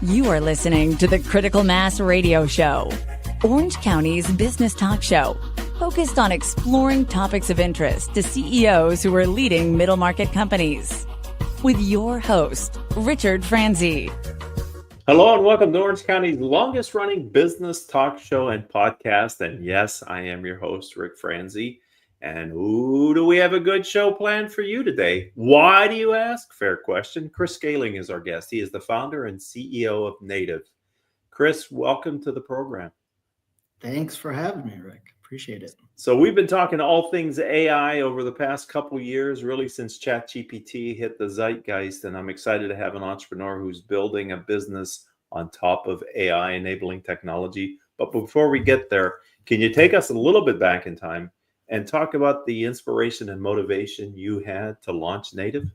You are listening to the Critical Mass Radio Show, Orange County's business talk show, focused on exploring topics of interest to CEOs who are leading middle market companies. With your host, Richard Franzi. Hello and welcome to Orange County's longest running business talk show and podcast. And yes, I am your host, Rick Franzi. And ooh, do we have a good show planned for you today? Why do you ask? Fair question. Chris Skaling is our guest. He is the founder and CEO of NAITIVE. Chris, welcome to the program. Thanks for having me, Rick. Appreciate it. So we've been talking all things AI over the past couple years, really since ChatGPT hit the zeitgeist. And I'm excited to have an entrepreneur who's building a business on top of AI enabling technology. But before we get there, can you take us a little bit back in time and talk about the inspiration and motivation you had to launch NAITIVE?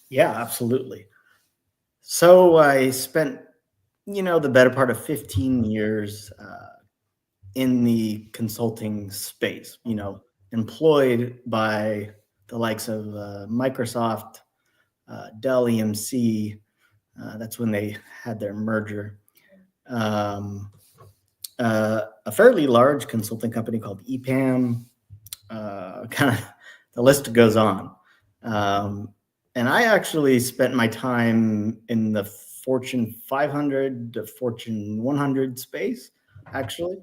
Yeah, absolutely. So I spent, the better part of 15 years in the consulting space, employed by the likes of Microsoft, Dell EMC. That's when they had their merger. A fairly large consulting company called EPAM, kind of the list goes on. And I actually spent my time in the Fortune 500 to Fortune 100 space, actually.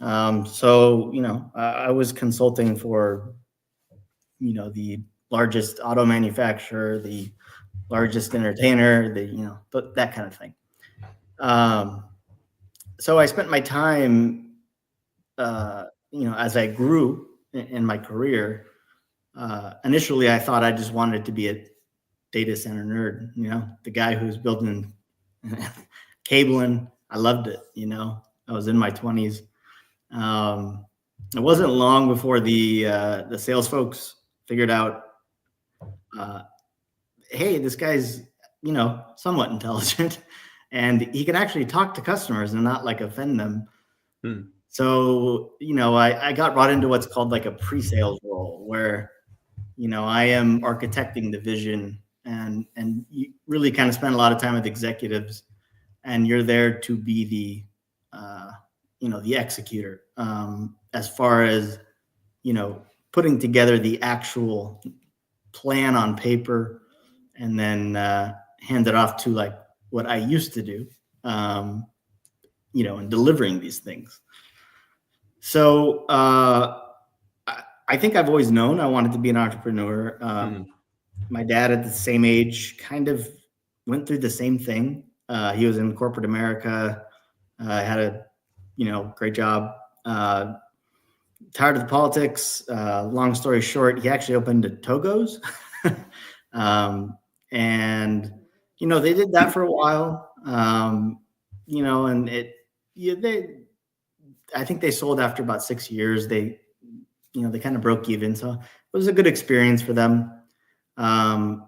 I was consulting for, the largest auto manufacturer, the largest entertainer, that kind of thing. So I spent my time, as I grew in my career, initially I thought I just wanted to be a data center nerd, the guy who's building cabling. I loved it, I was in my 20s. It wasn't long before the sales folks figured out, hey, this guy's, somewhat intelligent. And he can actually talk to customers and not offend them. So, I got brought into what's called a pre-sales role where, I am architecting the vision and you really kind of spend a lot of time with executives and you're there to be the executor as far as, putting together the actual plan on paper and then hand it off to what I used to do, in delivering these things. So I think I've always known I wanted to be an entrepreneur. My dad at the same age kind of went through the same thing. He was in corporate America, had a, great job. Tired of the politics. Long story short, he actually opened a Togo's. And they did that for a while, and I think they sold after about 6 years. They kind of broke even. So it was a good experience for them. And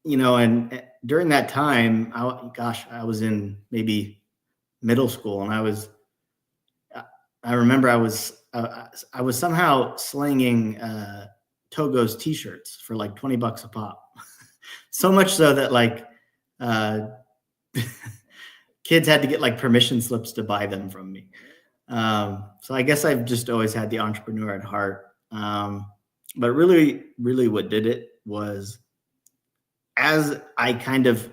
during that time, I was in maybe middle school and I remember I was somehow slinging Togo's t-shirts for $20 a pop. So much so that kids had to get permission slips to buy them from me. So I guess I've just always had the entrepreneur at heart. But really, really what did it was as I kind of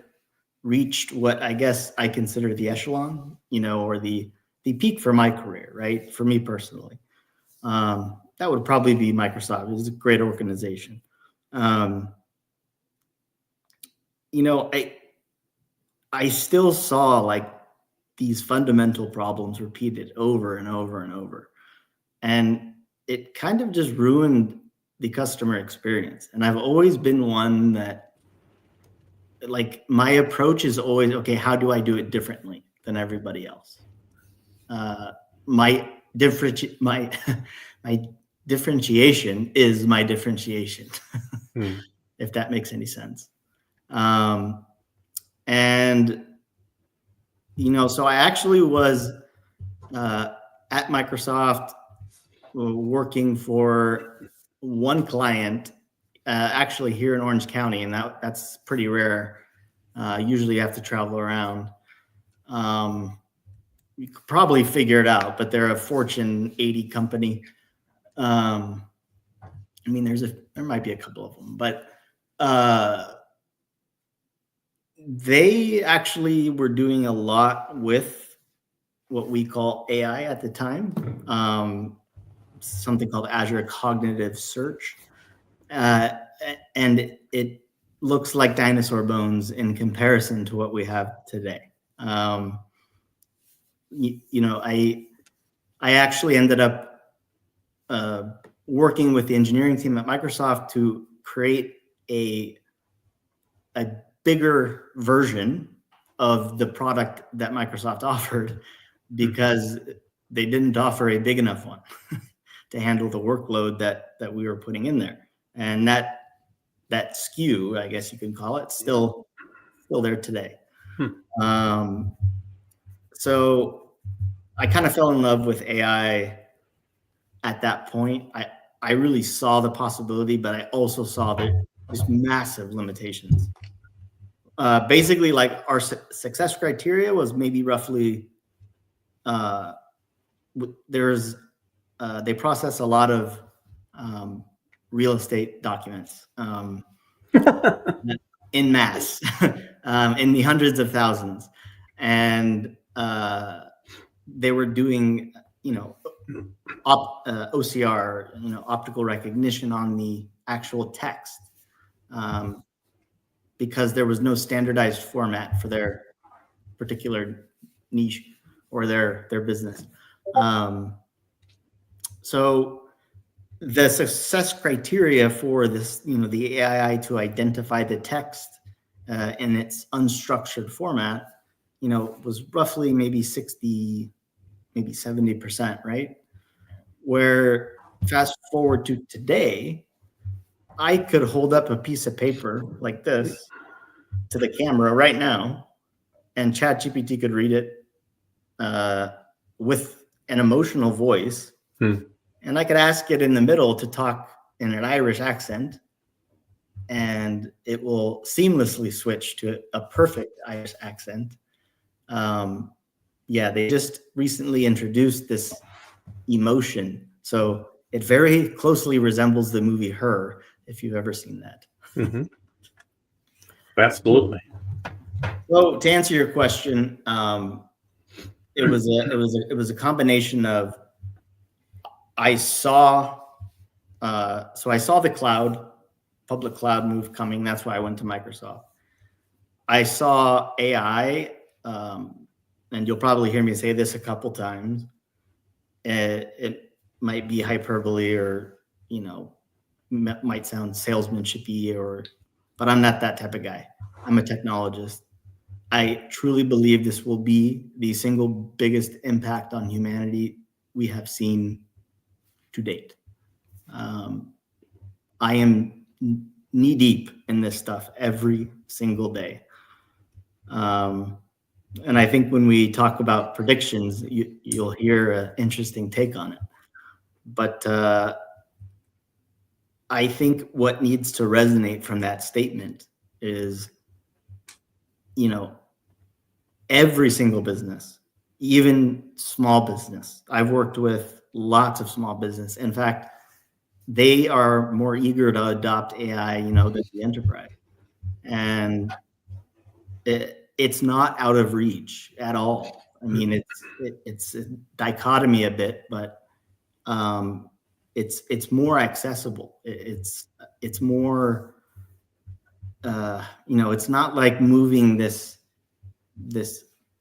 reached what I guess I consider the echelon, or the peak for my career, right? For me personally. That would probably be Microsoft. It was a great organization. I still saw these fundamental problems repeated over and over and over. And it kind of just ruined the customer experience. And I've always been one that my approach is always, okay, how do I do it differently than everybody else? My differentiation is my differentiation, if that makes any sense. So I actually was at Microsoft working for one client, actually here in Orange County, and that's pretty rare. Usually you have to travel around. You could probably figure it out, but they're a Fortune 80 company. I mean, there might be a couple of them, but they actually were doing a lot with what we call AI at the time, something called Azure Cognitive Search. And it looks like dinosaur bones in comparison to what we have today. I actually ended up working with the engineering team at Microsoft to create a bigger version of the product that Microsoft offered, because they didn't offer a big enough one to handle the workload that we were putting in there. And that SKU, I guess you can call it, still there today. So I kind of fell in love with AI at that point. I really saw the possibility, but I also saw there's massive limitations. Basically, like, our success criteria was maybe roughly, they process a lot of real estate documents in mass, in the hundreds of thousands. And they were doing, OCR, optical recognition on the actual text, because there was no standardized format for their particular niche or their business. So the success criteria for this, the AI to identify the text in its unstructured format, was roughly maybe 60, maybe 70%, right? Where fast forward to today, I could hold up a piece of paper like this to the camera right now, and ChatGPT could read it with an emotional voice. And I could ask it in the middle to talk in an Irish accent, and it will seamlessly switch to a perfect Irish accent. They just recently introduced this emotion. So it very closely resembles the movie Her, if you've ever seen that. Mm-hmm. Absolutely. So to answer your question, it was a combination of, I saw the public cloud move coming. That's why I went to Microsoft. I saw AI, and you'll probably hear me say this a couple times. It might be hyperbole, or might sound salesmanshipy, but I'm not that type of guy. I'm a technologist. I truly believe this will be the single biggest impact on humanity we have seen to date. I am knee deep in this stuff every single day. And I think when we talk about predictions, you'll hear an interesting take on it. But I think what needs to resonate from that statement is, every single business, even small business. I've worked with lots of small business. In fact, they are more eager to adopt AI, than the enterprise. And it's not out of reach at all. I mean, it's a dichotomy a bit, but it's more accessible. It's more, it's not like moving this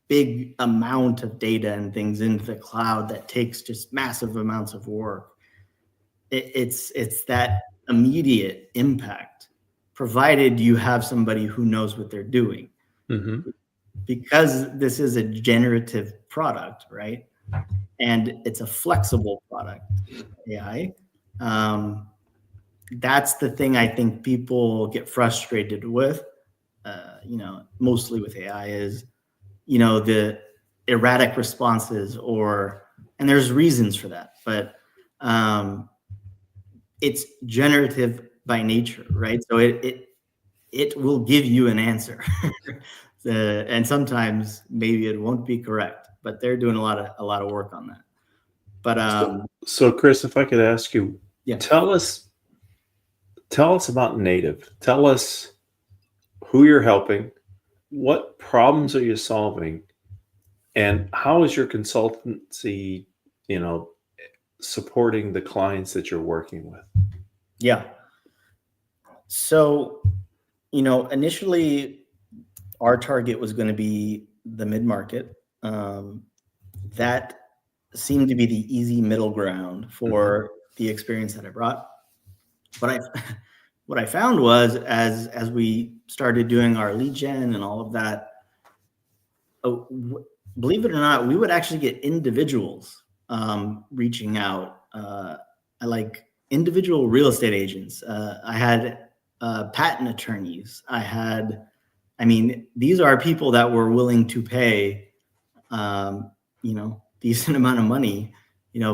big amount of data and things into the cloud that takes just massive amounts of work. It's that immediate impact, provided you have somebody who knows what they're doing. Mm-hmm. Because this is a generative product, right? And it's a flexible product, AI. That's the thing I think people get frustrated with, mostly with AI, is, the erratic responses, and there's reasons for that, but it's generative by nature, right? So it will give you an answer. And sometimes maybe it won't be correct, but they're doing a lot of work on that. But so Chris, if I could ask you, yeah. tell us about Native. Tell us who you're helping, what problems are you solving, and how is your consultancy, supporting the clients that you're working with? Yeah. So, initially our target was going to be the mid-market. That seemed to be the easy middle ground for the experience that I brought. But what I found was as we started doing our lead gen and all of that, believe it or not, we would actually get individuals reaching out. I like individual real estate agents. I had patent attorneys. These are people that were willing to pay, decent amount of money,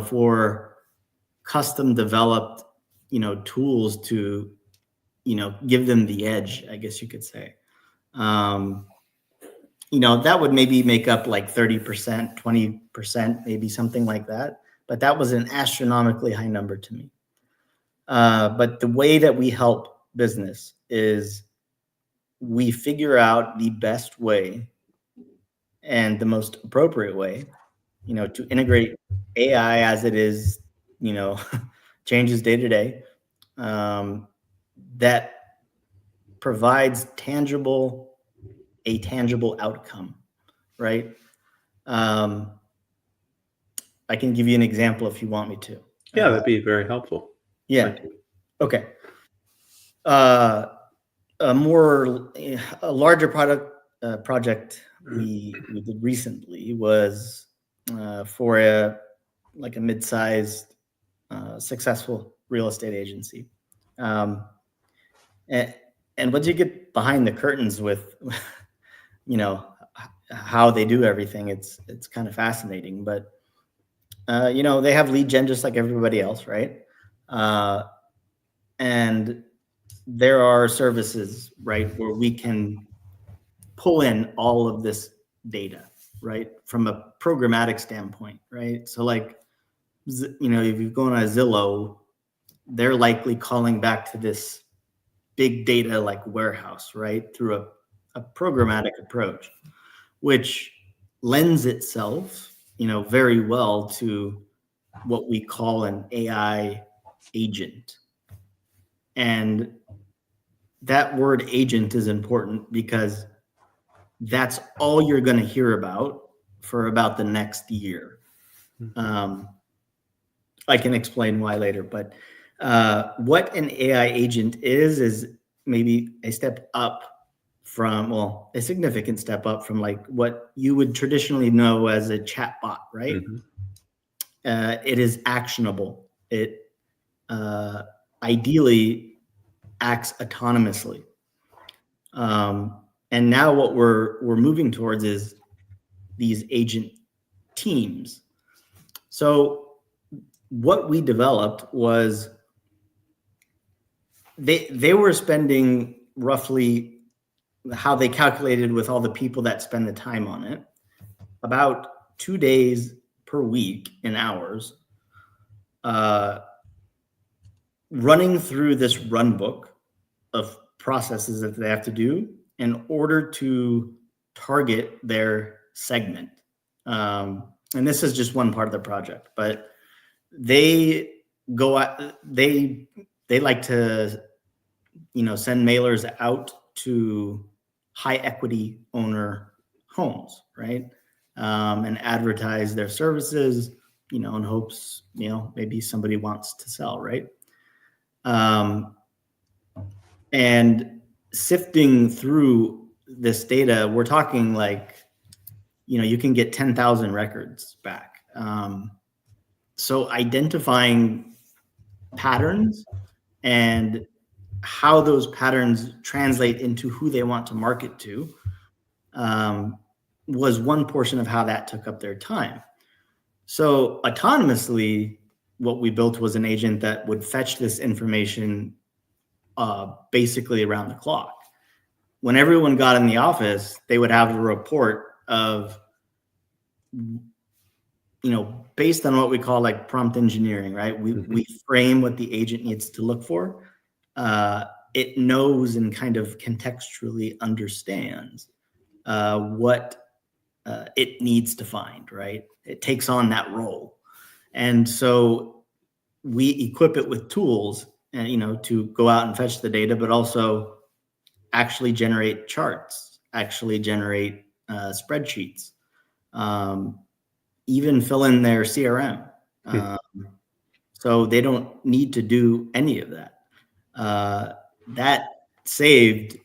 for custom developed, tools to, give them the edge, I guess you could say. That would maybe make up like 30%, 20%, maybe something like that. But that was an astronomically high number to me. But the way that we help business is we figure out the best way and the most appropriate way, to integrate AI as it is, changes day to day, that provides a tangible outcome, right? I can give you an example if you want me to. Yeah, that'd be very helpful. Yeah. Okay. A larger project we did recently was for a mid-sized successful real estate agency. And once you get behind the curtains with how they do everything, it's kind of fascinating. But they have lead gen just like everybody else, right? And there are services, right, where we can pull in all of this data, right, from a programmatic standpoint, right? So if you go on a Zillow, they're likely calling back to this big data warehouse, right, through a programmatic approach, which lends itself, very well to what we call an AI agent. And that word agent is important because that's all you're going to hear about for about the next year. I can explain why later, but what an AI agent is maybe a step up from, a significant step up from what you would traditionally know as a chatbot, right? It is actionable. It ideally acts autonomously. And now what we're moving towards is these agent teams. So what we developed was they were spending roughly, how they calculated with all the people that spend the time on it, about 2 days per week in hours, running through this run book of processes that they have to do in order to target their segment. And this is just one part of the project, but they go out, they like to, send mailers out to high equity owner homes, right? And advertise their services, in hopes, maybe somebody wants to sell, right? And sifting through this data, we're talking you can get 10,000 records back. So identifying patterns and how those patterns translate into who they want to market to was one portion of how that took up their time. So autonomously, what we built was an agent that would fetch this information basically around the clock. when everyone got in the office, they would have a report of, based on what we call like prompt engineering, right? We frame what the agent needs to look for. It knows and kind of contextually understands what it needs to find, right? It takes on that role. And so we equip it with tools and, to go out and fetch the data, but also actually generate charts, actually generate spreadsheets, even fill in their CRM. So they don't need to do any of that. That saved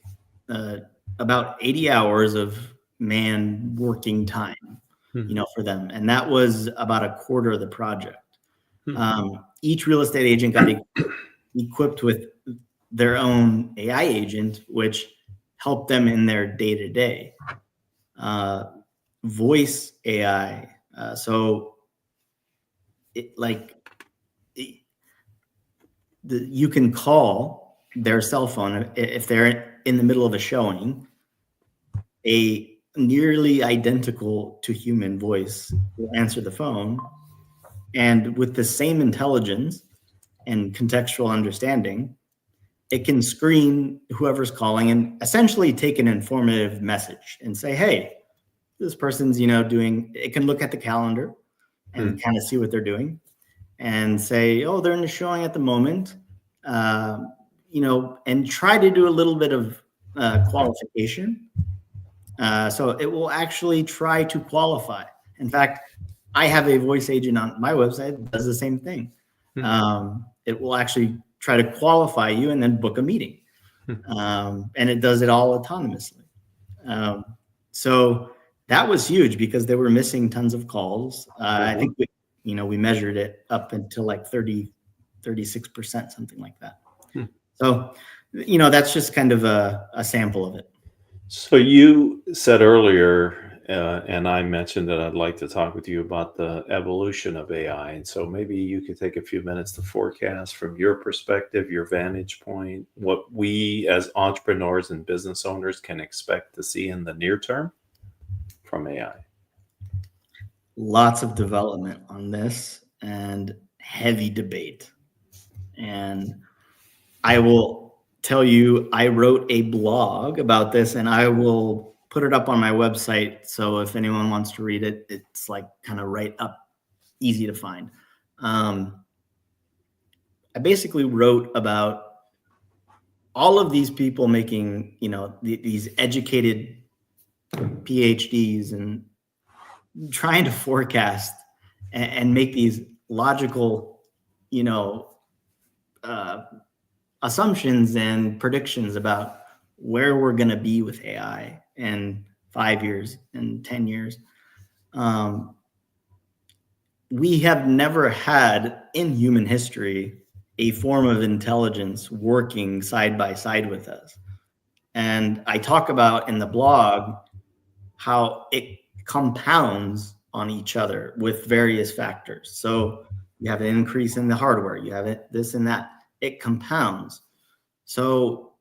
about 80 hours of man working time, for them. And that was about a quarter of the project. Each real estate agent got equipped with their own AI agent, which helped them in their day-to-day. Voice AI. You can call their cell phone if they're in the middle of a showing. A nearly identical to human voice will answer the phone, and with the same intelligence and contextual understanding, it can screen whoever's calling and essentially take an informative message and say, hey, this person's, doing, it can look at the calendar and kind of see what they're doing and say, oh, they're in the showing at the moment, and try to do a little bit of qualification. So it will actually try to qualify. In fact, I have a voice agent on my website that does the same thing. It will actually try to qualify you and then book a meeting. And it does it all autonomously. So that was huge because they were missing tons of calls. I think we measured it up until like 36%, something like that. So, that's just kind of a sample of it. So you said earlier, and I mentioned that I'd like to talk with you about the evolution of AI. And so maybe you could take a few minutes to forecast from your perspective, your vantage point, what we as entrepreneurs and business owners can expect to see in the near term from AI. Lots of development on this and heavy debate. And I will tell you, I wrote a blog about this and I will put it up on my website. So if anyone wants to read it, it's like kind of right up, easy to find. I basically wrote about all of these people making, these educated PhDs and trying to forecast and make these logical, assumptions and predictions about where we're going to be with AI in 5 years and 10 years. We have never had in human history a form of intelligence working side by side with us. And I talk about in the blog how it compounds on each other with various factors. So you have an increase in the hardware, you have this and that, it compounds. So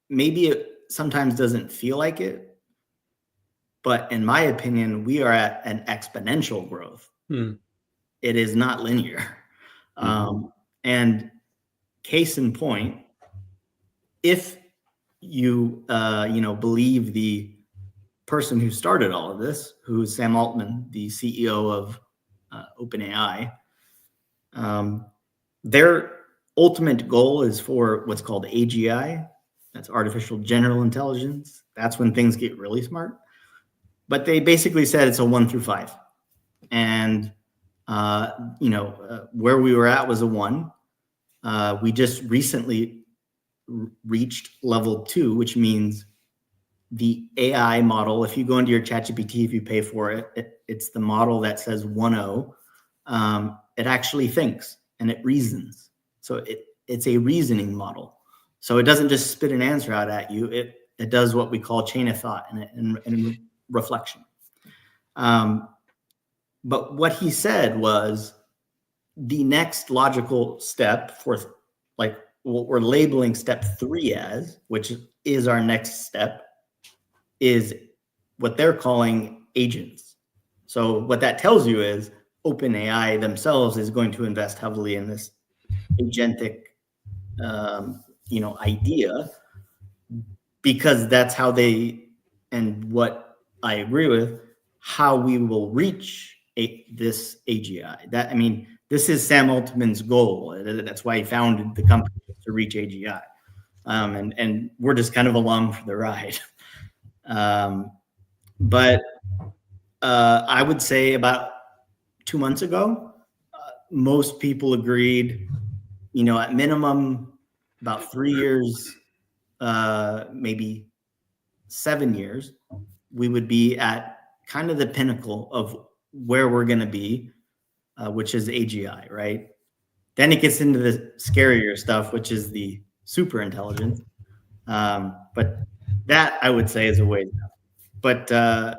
maybe it sometimes doesn't feel like it, but in my opinion, we are at an exponential growth. It is not linear. And case in point, if you, believe the person who started all of this, who is Sam Altman, the CEO of OpenAI, their ultimate goal is for what's called AGI. That's artificial general intelligence. That's when things get really smart. But they basically said it's a 1 through 5. And, where we were at was a 1. We just recently reached level 2, which means the AI model, if you go into your ChatGPT, if you pay for it, it's the model that says 1.0. It actually thinks and it reasons. So it's a reasoning model. So it doesn't just spit an answer out at you. It does what we call chain of thought and reflection. But what he said was the next logical step for like what we're labeling step 3 as, which is our next step, is what they're calling agents. So what that tells you is OpenAI themselves is going to invest heavily in this agentic, idea, because that's how and what I agree with, how we will reach this AGI. This is Sam Altman's goal. That's why he founded the company, to reach AGI. And we're just kind of along for the ride. But I would say about 2 months ago, most people agreed, at minimum about 3 years, maybe 7 years, we would be at kind of the pinnacle of where we're going to be, which is AGI, right? Then it gets into the scarier stuff, which is the super intelligence. But that, I would say, is a ways out. But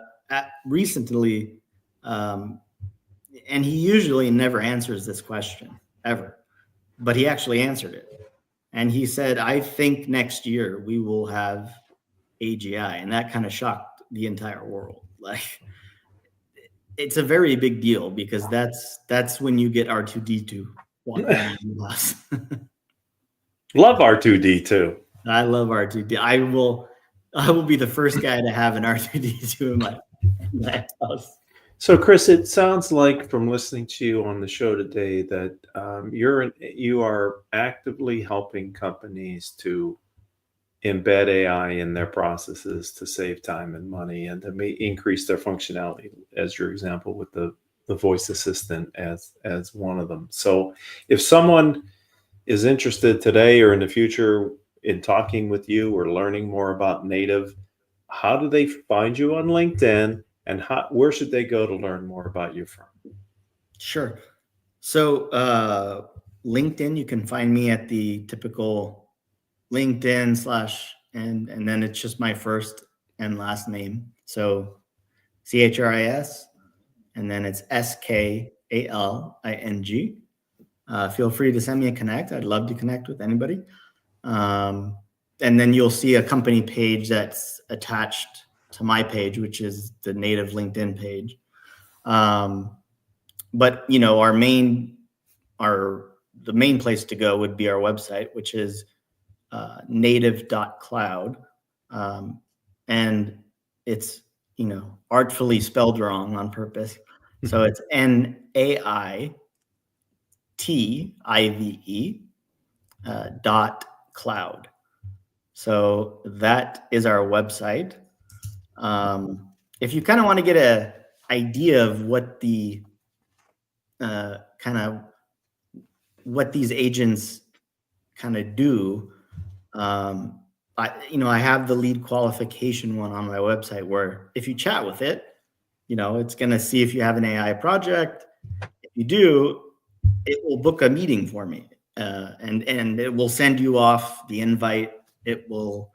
recently, and he usually never answers this question ever, but he actually answered it. And he said, I think next year we will have AGI. And that kind of shocked the entire world. Like, it's a very big deal, because that's when you get R2D2 walking around the bus. Love R2D2. I love R2D. I will be the first guy to have an R2D2 in my house. So, Chris, it sounds like from listening to you on the show today that you are actively helping companies to embed AI in their processes to save time and money and to increase their functionality, as your example with the voice assistant as one of them. So if someone is interested today or in the future in talking with you or learning more about Native, how do they find you on LinkedIn, and where should they go to learn more about you from? Sure. So LinkedIn, you can find me at the typical LinkedIn / and then it's just my first and last name. So CHRIS, and then it's SKALING. Feel free to send me a connect. I'd love to connect with anybody. And then you'll see a company page that's attached to my page, which is the Native LinkedIn page. But the main place to go would be our website, which is native.cloud. And it's, artfully spelled wrong on purpose. So it's NAITIVE .cloud. So that is our website. If you kind of want to get an idea of what the what these agents kind of do, I have the lead qualification one on my website, where if you chat with it, it's going to see if you have an AI project. If you do, it will book a meeting for me, and it will send you off the invite. It will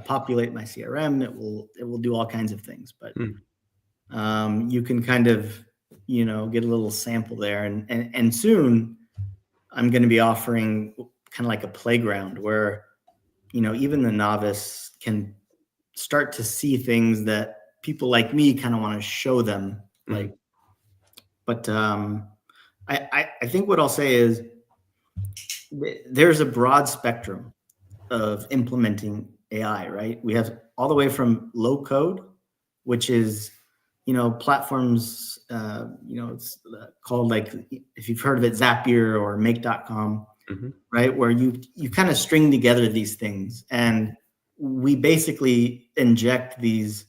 populate my CRM. It will do all kinds of things. But you can kind of get a little sample there, and soon I'm going to be offering kind of like a playground where even the novice can start to see things that people like me kind of want to show them. But I think what I'll say is there's a broad spectrum of implementing AI, right? We have all the way from low code, which is, platforms, it's called, like, if you've heard of it, Zapier or make.com, right? Where you kind of string together these things, and we basically inject these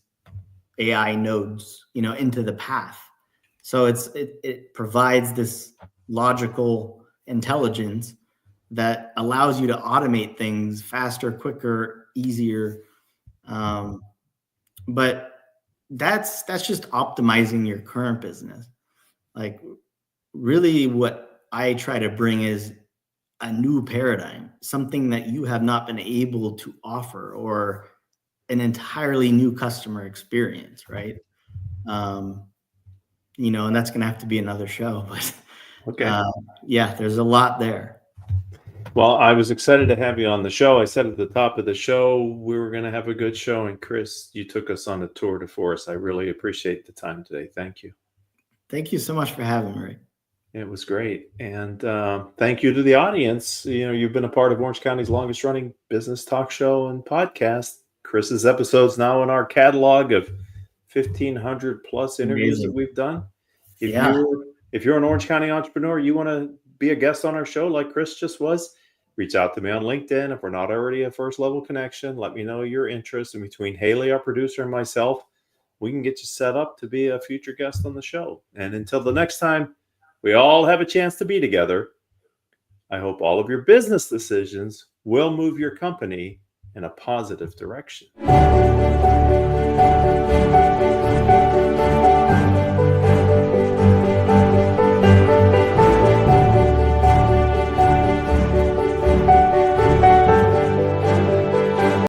AI nodes, into the path. So it provides this logical intelligence that allows you to automate things faster, quicker, easier. But that's just optimizing your current business. Like, really what I try to bring is a new paradigm, something that you have not been able to offer, or an entirely new customer experience, right? And that's going to have to be another show, but okay. yeah, there's a lot there. Well, I was excited to have you on the show. I said at the top of the show, we were going to have a good show. And Chris, you took us on a tour de force. I really appreciate the time today. Thank you. Thank you so much for having me, Ray. It was great. And thank you to the audience. You've been a part of Orange County's longest running business talk show and podcast. Chris's episode's now in our catalog of 1,500 plus interviews that we've done. If you're an Orange County entrepreneur, you want to be a guest on our show like Chris just was, reach out to me on LinkedIn. If we're not already a first level connection, let me know your interest. And between Haley, our producer, and myself, we can get you set up to be a future guest on the show. And until the next time we all have a chance to be together, I hope all of your business decisions will move your company in a positive direction.